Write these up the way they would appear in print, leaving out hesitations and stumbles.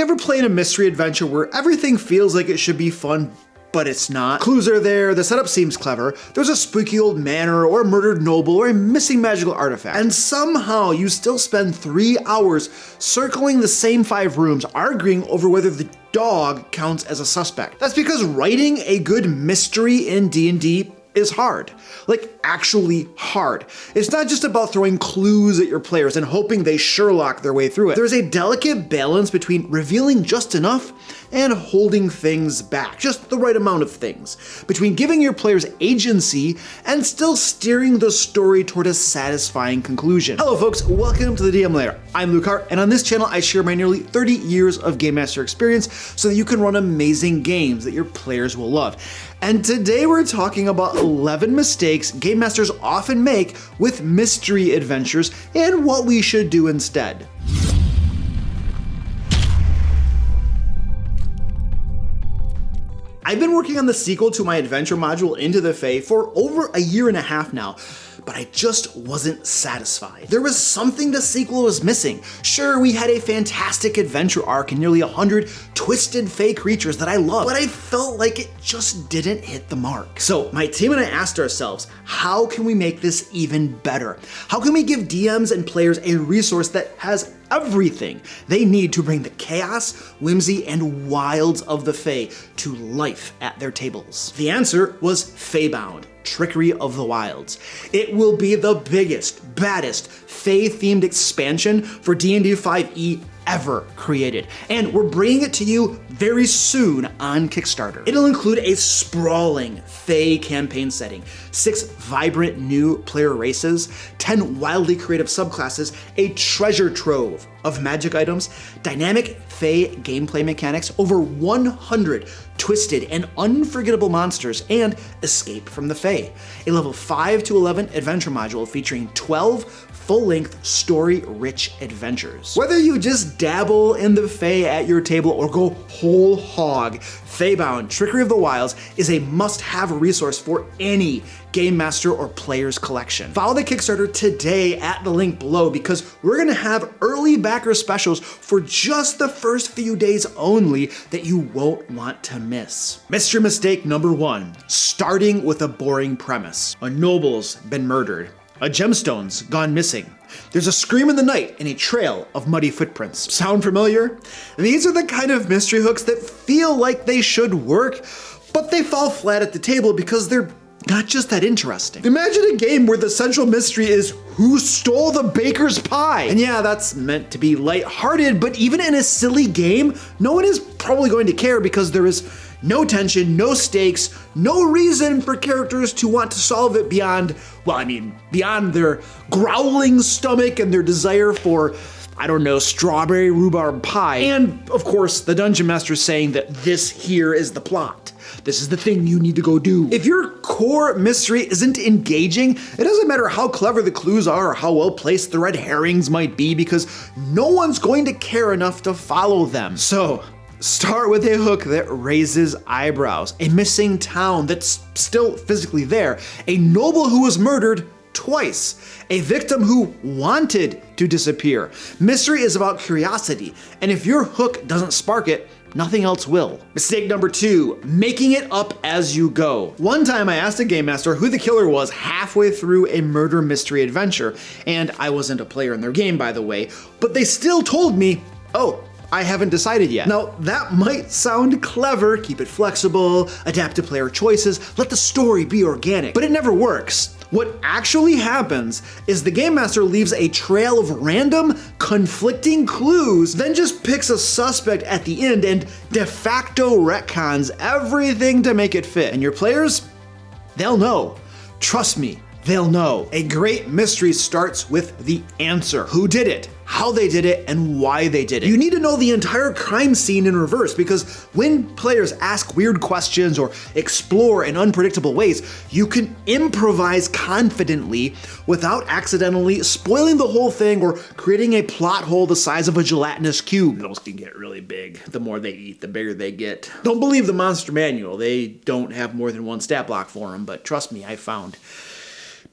You ever play in a mystery adventure where everything feels like it should be fun, but it's not? Clues are there, the setup seems clever, there's a spooky old manor or a murdered noble or a missing magical artifact, and somehow you still spend 3 hours circling the same 5 rooms arguing over whether the dog counts as a suspect. That's because writing a good mystery in D&D is hard. Like, actually hard. It's not just about throwing clues at your players and hoping they Sherlock their way through it. There's a delicate balance between revealing just enough and holding things back, just the right amount of things, between giving your players agency and still steering the story toward a satisfying conclusion. Hello folks, welcome to the DM Layer. I'm Luke Hart, and on this channel I share my nearly 30 years of Game Master experience so that you can run amazing games that your players will love. And today we're talking about 11 mistakes Game Masters often make with mystery adventures and what we should do instead. I've been working on the sequel to my adventure module Into the Fae for over a year and a half now, but I just wasn't satisfied. There was something the sequel was missing. Sure, we had a fantastic adventure arc and nearly 100 twisted Fae creatures that I love, but I felt like it just didn't hit the mark. So my team and I asked ourselves, how can we make this even better? How can we give DMs and players a resource that has everything they need to bring the chaos, whimsy, and wilds of the Fae to life at their tables? The answer was Faebound, Trickery of the Wilds. It will be the biggest, baddest Fae-themed expansion for D&D 5e ever created, and we're bringing it to you very soon on Kickstarter. It'll include a sprawling Fae campaign setting, 6 vibrant new player races, 10 wildly creative subclasses, a treasure trove of magic items, dynamic Fae gameplay mechanics, over 100 twisted and unforgettable monsters, and Escape from the Fae, a level 5 to 11 adventure module featuring 12 full-length, story-rich adventures. Whether you just dabble in the Fae at your table or go whole hog, Faebound, Trickery of the Wilds is a must-have resource for any Game Master or player's collection. Follow the Kickstarter today at the link below because we're gonna have early backer specials for just the first few days only that you won't want to miss. Mystery mistake number 1, starting with a boring premise. A noble's been murdered. A gemstone's gone missing. There's a scream in the night and a trail of muddy footprints. Sound familiar? These are the kind of mystery hooks that feel like they should work, but they fall flat at the table because they're not just that interesting. Imagine a game where the central mystery is who stole the baker's pie. And yeah, that's meant to be lighthearted, but even in a silly game, no one is probably going to care because there is no tension, no stakes, no reason for characters to want to solve it beyond, beyond their growling stomach and their desire for, I don't know, strawberry rhubarb pie. And of course, the dungeon master saying that this here is the plot. This is the thing you need to go do. If your core mystery isn't engaging, it doesn't matter how clever the clues are or how well placed the red herrings might be because no one's going to care enough to follow them. So, start with a hook that raises eyebrows, a missing town that's still physically there, a noble who was murdered twice, a victim who wanted to disappear. Mystery is about curiosity, and if your hook doesn't spark it, nothing else will. Mistake number 2, making it up as you go. One time I asked a game master who the killer was halfway through a murder mystery adventure, and I wasn't a player in their game, by the way, but they still told me, oh, I haven't decided yet. Now, that might sound clever, keep it flexible, adapt to player choices, let the story be organic, but it never works. What actually happens is the Game Master leaves a trail of random, conflicting clues, then just picks a suspect at the end and de facto retcons everything to make it fit. And your players, they'll know. Trust me, they'll know. A great mystery starts with the answer. Who did it? How they did it, and why they did it. You need to know the entire crime scene in reverse because when players ask weird questions or explore in unpredictable ways, you can improvise confidently without accidentally spoiling the whole thing or creating a plot hole the size of a gelatinous cube. Those can get really big. The more they eat, the bigger they get. Don't believe the monster manual. They don't have more than one stat block for them, but trust me, I found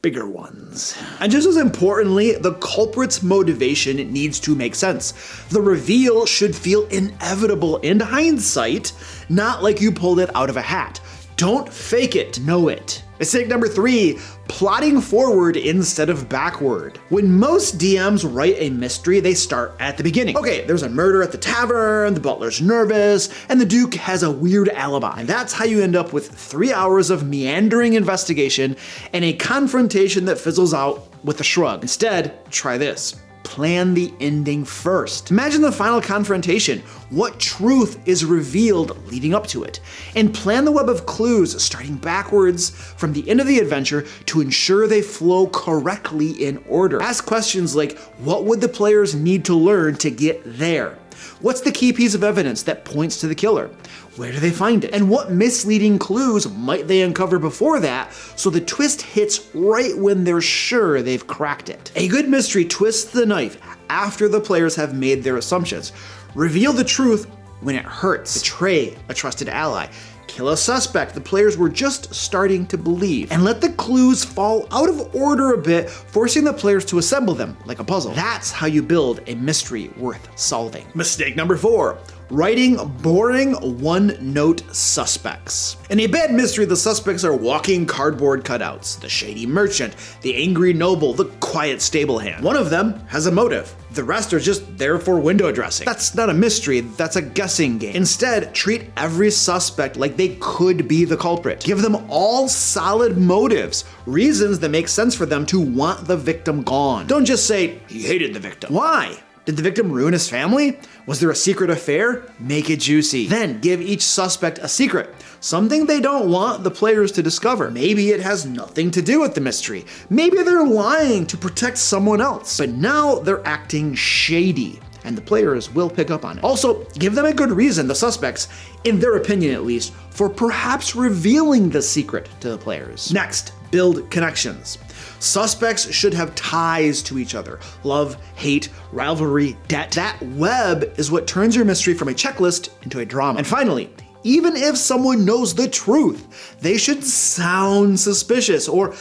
bigger ones. And just as importantly, the culprit's motivation needs to make sense. The reveal should feel inevitable in hindsight, not like you pulled it out of a hat. Don't fake it, know it. Mistake number 3, plotting forward instead of backward. When most DMs write a mystery, they start at the beginning. Okay, there's a murder at the tavern, the butler's nervous, and the Duke has a weird alibi. And that's how you end up with 3 hours of meandering investigation and a confrontation that fizzles out with a shrug. Instead, try this. Plan the ending first. Imagine the final confrontation. What truth is revealed leading up to it? And plan the web of clues starting backwards from the end of the adventure to ensure they flow correctly in order. Ask questions like, what would the players need to learn to get there? What's the key piece of evidence that points to the killer? Where do they find it? And what misleading clues might they uncover before that so the twist hits right when they're sure they've cracked it? A good mystery twists the knife after the players have made their assumptions. Reveal the truth when it hurts. Betray a trusted ally. Kill a suspect the players were just starting to believe. And let the clues fall out of order a bit, forcing the players to assemble them like a puzzle. That's how you build a mystery worth solving. Mistake number 4. Writing boring one-note suspects. In a bad mystery, the suspects are walking cardboard cutouts. The shady merchant, the angry noble, the quiet stable hand. One of them has a motive. The rest are just there for window dressing. That's not a mystery, that's a guessing game. Instead, treat every suspect like they could be the culprit. Give them all solid motives, reasons that make sense for them to want the victim gone. Don't just say, he hated the victim. Why? Did the victim ruin his family? Was there a secret affair? Make it juicy. Then give each suspect a secret, something they don't want the players to discover. Maybe it has nothing to do with the mystery. Maybe they're lying to protect someone else, but now they're acting shady, and the players will pick up on it. Also, give them a good reason, the suspects, in their opinion at least, for perhaps revealing the secret to the players. Next, build connections. Suspects should have ties to each other. Love, hate, rivalry, debt. That web is what turns your mystery from a checklist into a drama. And finally, even if someone knows the truth, they should sound suspicious, or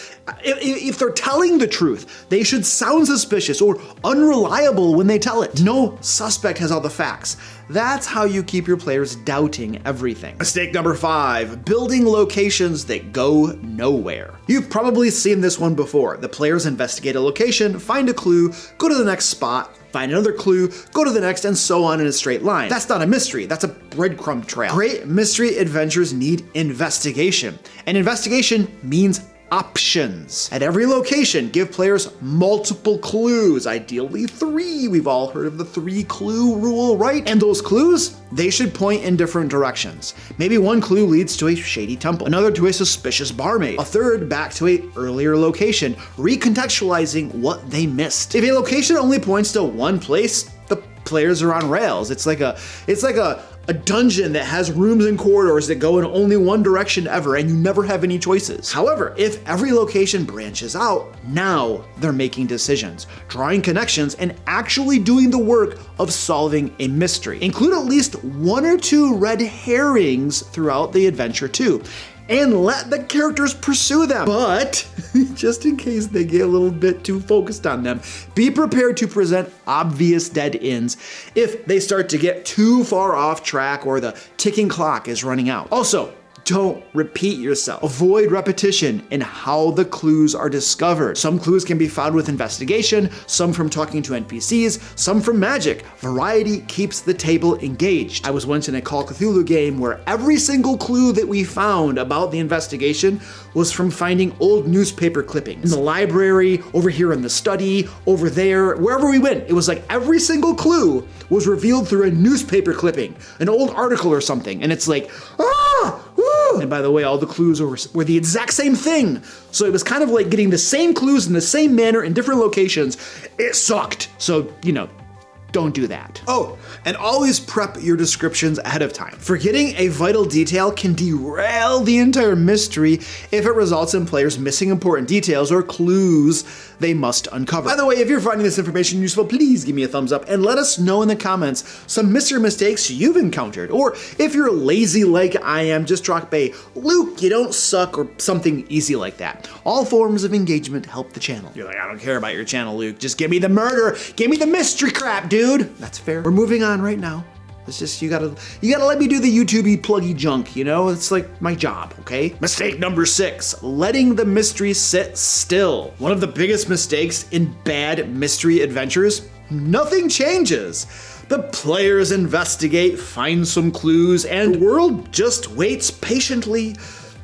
if they're telling the truth, they should sound suspicious or unreliable when they tell it. No suspect has all the facts. That's how you keep your players doubting everything. Mistake number 5, building locations that go nowhere. You've probably seen this one before. The players investigate a location, find a clue, go to the next spot, find another clue, go to the next, and so on in a straight line. That's not a mystery, that's a breadcrumb trail. Great mystery adventures need investigation, and investigation means options. At every location, give players multiple clues, ideally 3. We've all heard of the 3-clue rule, right? And those clues, they should point in different directions. Maybe one clue leads to a shady temple, another to a suspicious barmaid, a third back to an earlier location, recontextualizing what they missed. If a location only points to one place, the players are on rails. It's like a dungeon that has rooms and corridors that go in only one direction ever, and you never have any choices. However, if every location branches out, now they're making decisions, drawing connections, and actually doing the work of solving a mystery. Include at least 1 or 2 red herrings throughout the adventure too, and let the characters pursue them. But just in case they get a little bit too focused on them, be prepared to present obvious dead ends if they start to get too far off track or the ticking clock is running out. Also, don't repeat yourself. Avoid repetition in how the clues are discovered. Some clues can be found with investigation, some from talking to NPCs, some from magic. Variety keeps the table engaged. I was once in a Call of Cthulhu game where every single clue that we found about the investigation was from finding old newspaper clippings. In the library, over here in the study, over there, wherever we went, it was like every single clue was revealed through a newspaper clipping, an old article or something, and it's like, woo! And by the way, all the clues were the exact same thing. So it was kind of like getting the same clues in the same manner in different locations. It sucked. So, don't do that. Oh, and always prep your descriptions ahead of time. Forgetting a vital detail can derail the entire mystery if it results in players missing important details or clues they must uncover. By the way, if you're finding this information useful, please give me a thumbs up and let us know in the comments some mystery mistakes you've encountered. Or if you're lazy like I am, just drop a "Luke, you don't suck" or something easy like that. All forms of engagement help the channel. You're like, I don't care about your channel, Luke. Just give me the murder. Give me the mystery crap, dude. That's fair. We're moving on right now. It's just, you gotta let me do the YouTubey pluggy junk, you know? It's like my job, okay? Mistake number 6, letting the mystery sit still. One of the biggest mistakes in bad mystery adventures, nothing changes. The players investigate, find some clues, and the world just waits patiently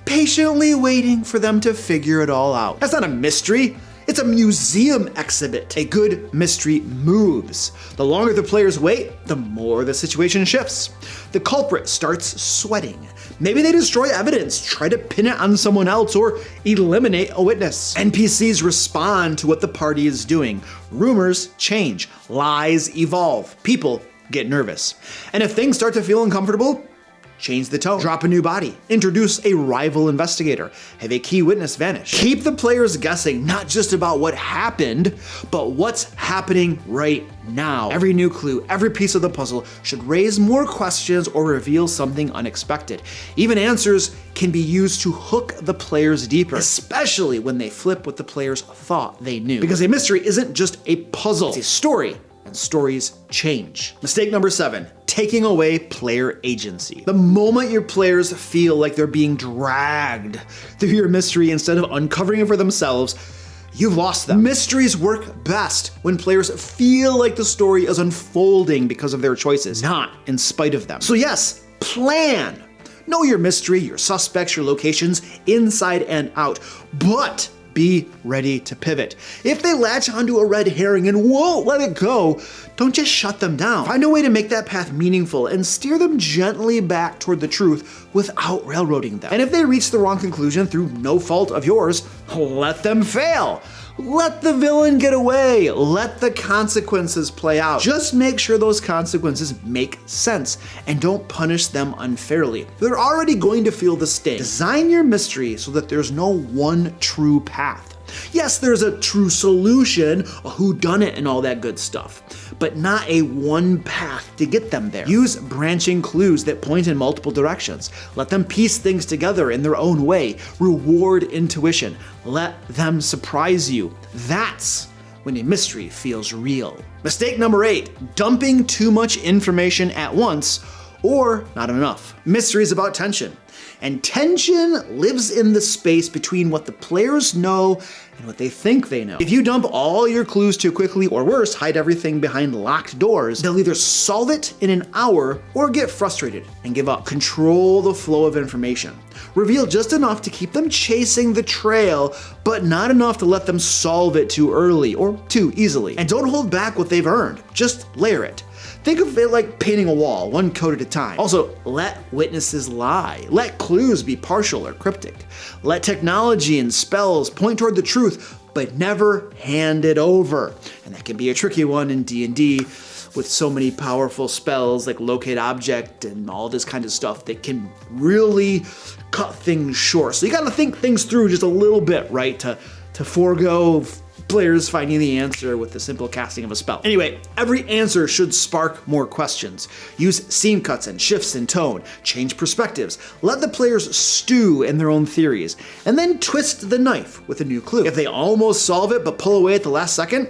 waiting for them to figure it all out. That's not a mystery. It's a museum exhibit. A good mystery moves. The longer the players wait, the more the situation shifts. The culprit starts sweating. Maybe they destroy evidence, try to pin it on someone else, or eliminate a witness. NPCs respond to what the party is doing. Rumors change. Lies evolve. People get nervous. And if things start to feel uncomfortable, change the tone. Drop a new body. Introduce a rival investigator. Have a key witness vanish. Keep the players guessing, not just about what happened, but what's happening right now. Every new clue, every piece of the puzzle should raise more questions or reveal something unexpected. Even answers can be used to hook the players deeper, especially when they flip what the players thought they knew. Because a mystery isn't just a puzzle, it's a story. And stories change. Mistake number 7, taking away player agency. The moment your players feel like they're being dragged through your mystery instead of uncovering it for themselves, you've lost them. Mysteries work best when players feel like the story is unfolding because of their choices, not in spite of them. So yes, plan. Know your mystery, your suspects, your locations, inside and out, but be ready to pivot. If they latch onto a red herring and won't let it go, don't just shut them down. Find a way to make that path meaningful and steer them gently back toward the truth without railroading them. And if they reach the wrong conclusion through no fault of yours, let them fail. Let the villain get away. Let the consequences play out. Just make sure those consequences make sense and don't punish them unfairly. They're already going to feel the sting. Design your mystery so that there's no one true path. Yes, there's a true solution, a whodunit and all that good stuff, but not a one path to get them there. Use branching clues that point in multiple directions. Let them piece things together in their own way. Reward intuition. Let them surprise you. That's when a mystery feels real. Mistake number 8, dumping too much information at once or not enough. Mystery is about tension. And tension lives in the space between what the players know and what they think they know. If you dump all your clues too quickly, or worse, hide everything behind locked doors, they'll either solve it in an hour or get frustrated and give up. Control the flow of information. Reveal just enough to keep them chasing the trail, but not enough to let them solve it too early or too easily. And don't hold back what they've earned. Just layer it. Think of it like painting a wall, one coat at a time. Also, let witnesses lie. Let clues be partial or cryptic. Let technology and spells point toward the truth, but never hand it over. And that can be a tricky one in D&D with so many powerful spells like locate object and all this kind of stuff that can really cut things short. So you gotta think things through just a little bit, right? To forego players finding the answer with the simple casting of a spell. Anyway, every answer should spark more questions. Use scene cuts and shifts in tone. Change perspectives. Let the players stew in their own theories. And then twist the knife with a new clue. If they almost solve it but pull away at the last second,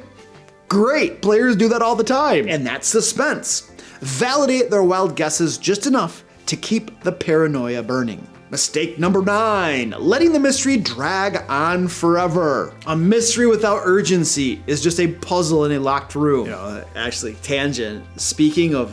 great, players do that all the time. And that's suspense. Validate their wild guesses just enough to keep the paranoia burning. Mistake number 9, letting the mystery drag on forever. A mystery without urgency is just a puzzle in a locked room. You know, actually, tangent, speaking of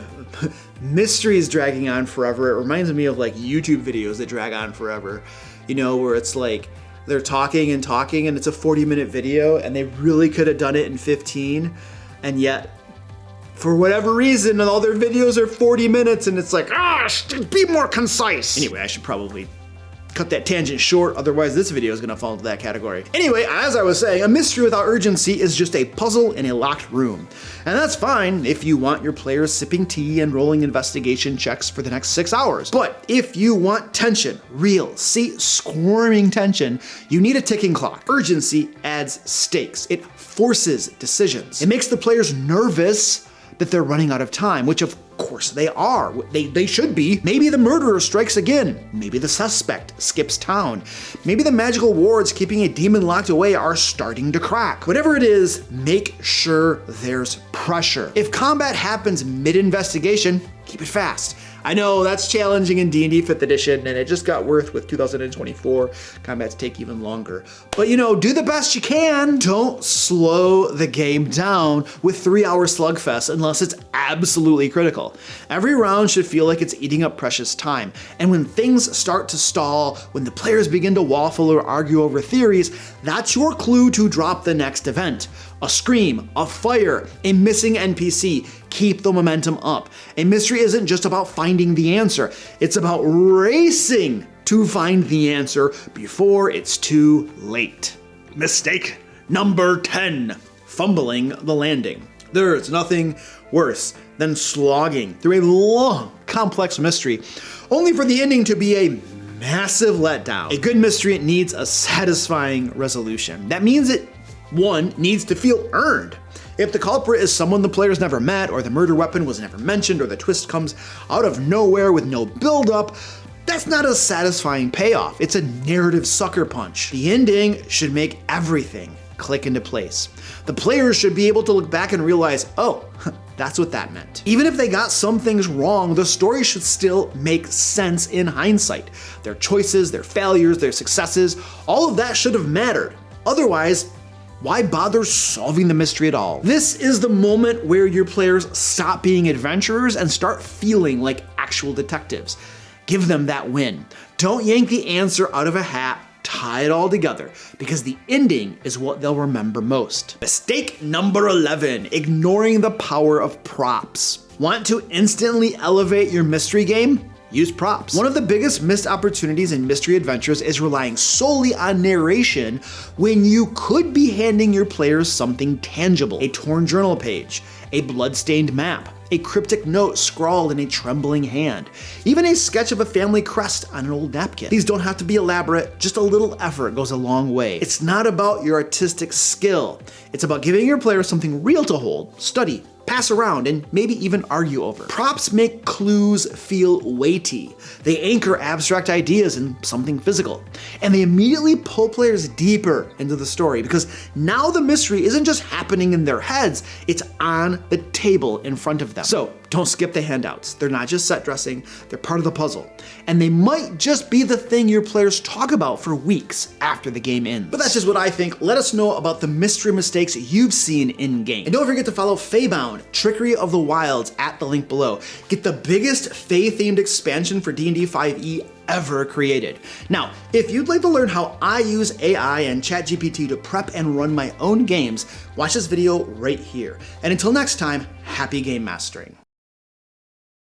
mysteries dragging on forever, it reminds me of like YouTube videos that drag on forever. You know, where it's like, they're talking and it's a 40-minute video and they really could have done it in 15, and yet for whatever reason, all their videos are 40 minutes and it's like, just be more concise. Anyway, I should probably cut that tangent short, otherwise this video is gonna fall into that category. Anyway, as I was saying, a mystery without urgency is just a puzzle in a locked room. And that's fine if you want your players sipping tea and rolling investigation checks for the next 6 hours. But if you want tension, real, squirming tension, you need a ticking clock. Urgency adds stakes. It forces decisions. It makes the players nervous that they're running out of time, which of course they are. They should be. Maybe the murderer strikes again. Maybe the suspect skips town. Maybe the magical wards keeping a demon locked away are starting to crack. Whatever it is, make sure there's pressure. If combat happens mid-investigation, keep it fast. I know that's challenging in D&D 5th edition, and it just got worse with 2024. Combats take even longer. But do the best you can. Don't slow the game down with 3-hour slugfest unless it's absolutely critical. Every round should feel like it's eating up precious time. And when things start to stall, when the players begin to waffle or argue over theories, that's your clue to drop the next event. A scream, a fire, a missing NPC. Keep the momentum up. A mystery isn't just about finding the answer. It's about racing to find the answer before it's too late. Mistake number 10, fumbling the landing. There's nothing worse than slogging through a long, complex mystery, only for the ending to be a massive letdown. A good mystery needs a satisfying resolution. That means it, one, needs to feel earned. If the culprit is someone the players never met, or the murder weapon was never mentioned, or the twist comes out of nowhere with no build-up, that's not a satisfying payoff. It's a narrative sucker punch. The ending should make everything click into place. The players should be able to look back and realize, oh, that's what that meant. Even if they got some things wrong, the story should still make sense in hindsight. Their choices, their failures, their successes, all of that should have mattered. Otherwise, why bother solving the mystery at all? This is the moment where your players stop being adventurers and start feeling like actual detectives. Give them that win. Don't yank the answer out of a hat, tie it all together, because the ending is what they'll remember most. Mistake number 11, ignoring the power of props. Want to instantly elevate your mystery game? Use props. One of the biggest missed opportunities in mystery adventures is relying solely on narration when you could be handing your players something tangible. A torn journal page, a blood-stained map, a cryptic note scrawled in a trembling hand, even a sketch of a family crest on an old napkin. These don't have to be elaborate, just a little effort goes a long way. It's not about your artistic skill. It's about giving your players something real to hold, study, pass around, and maybe even argue over. Props make clues feel weighty. They anchor abstract ideas in something physical. And they immediately pull players deeper into the story, because now the mystery isn't just happening in their heads, it's on the table in front of them. So don't skip the handouts. They're not just set dressing, they're part of the puzzle. And they might just be the thing your players talk about for weeks after the game ends. But that's just what I think. Let us know about the mystery mistakes you've seen in-game. And don't forget to follow Feybound, Trickery of the Wilds at the link below. Get the biggest Fey-themed expansion for D&D 5e ever created. Now, if you'd like to learn how I use AI and ChatGPT to prep and run my own games, watch this video right here. And until next time, happy game mastering.